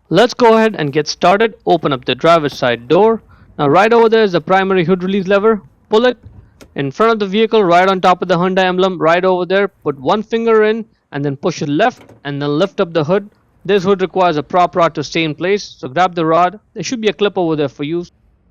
Let's go ahead and get started. Open up the driver's side door. Now right over there is the primary hood release lever. Pull it in front of the vehicle, right on top of the Hyundai emblem, right over there. Put one finger in and then push it left and then lift up the hood. This hood requires a prop rod to stay in place, so grab the rod. There should be a clip over there for you.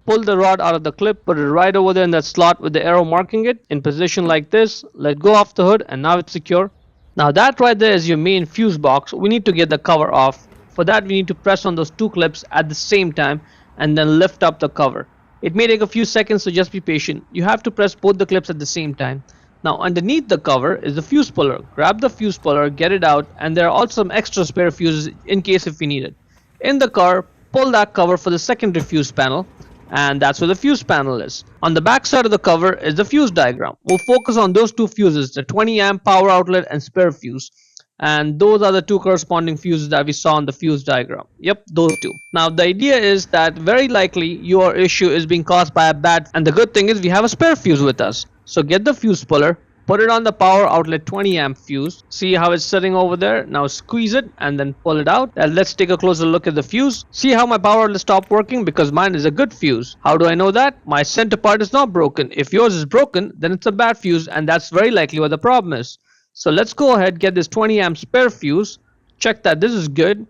Pull the rod out of the clip, put it right over there in that slot with the arrow marking it in position like this. Let go of the hood and now it's secure. Now that right there is your main fuse box. We need to get the cover off. For that we need to press on those two clips at the same time and then lift up the cover. It may take a few seconds, so just be patient. You have to press both the clips at the same time. Now underneath the cover is the fuse puller. Grab the fuse puller, get it out, and there are also some extra spare fuses in case if we need it. In the car, pull that cover for the secondary fuse panel, and that's where the fuse panel is. On the back side of the cover is the fuse diagram. We'll focus on those two fuses, the 20 amp power outlet and spare fuse. And those are the two corresponding fuses that we saw on the fuse diagram. Yep, those two. Now the idea is that very likely your issue is being caused by a bad, and the good thing is we have a spare fuse with us. So get the fuse puller, put it on the power outlet 20 amp fuse. See how it's sitting over there? Now squeeze it and then pull it out. And let's take a closer look at the fuse. See how my power outlet stopped working? Because mine is a good fuse. How do I know that? My center part is not broken. If yours is broken, then it's a bad fuse, and that's very likely what the problem is. So let's go ahead, get this 20 amp spare fuse, check that this is good,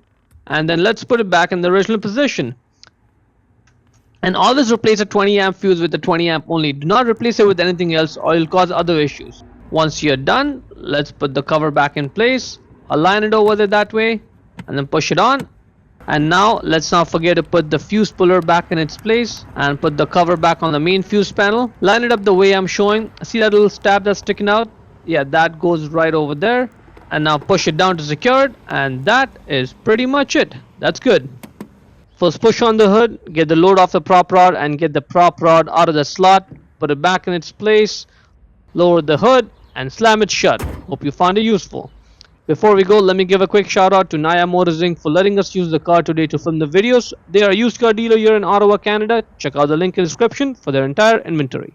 and then let's put it back in the original position. And always replace a 20 amp fuse with the 20 amp only. Do not replace it with anything else or you'll cause other issues. Once you're done, let's put the cover back in place, align it over there that way, and then push it on. And now let's not forget to put the fuse puller back in its place and put the cover back on the main fuse panel. Line it up the way I'm showing. See that little stab that's sticking out? Yeah, that goes right over there. And now push it down to secure it, and that is pretty much it. That's good. First push on the hood, get the load off the prop rod and get the prop rod out of the slot, put it back in its place, lower the hood and slam it shut. Hope you found it useful. Before we go, let me give a quick shout out to Naya Motors Inc. for letting us use the car today to film the videos. They are a used car dealer here in Ottawa, Canada. Check out the link in the description for their entire inventory.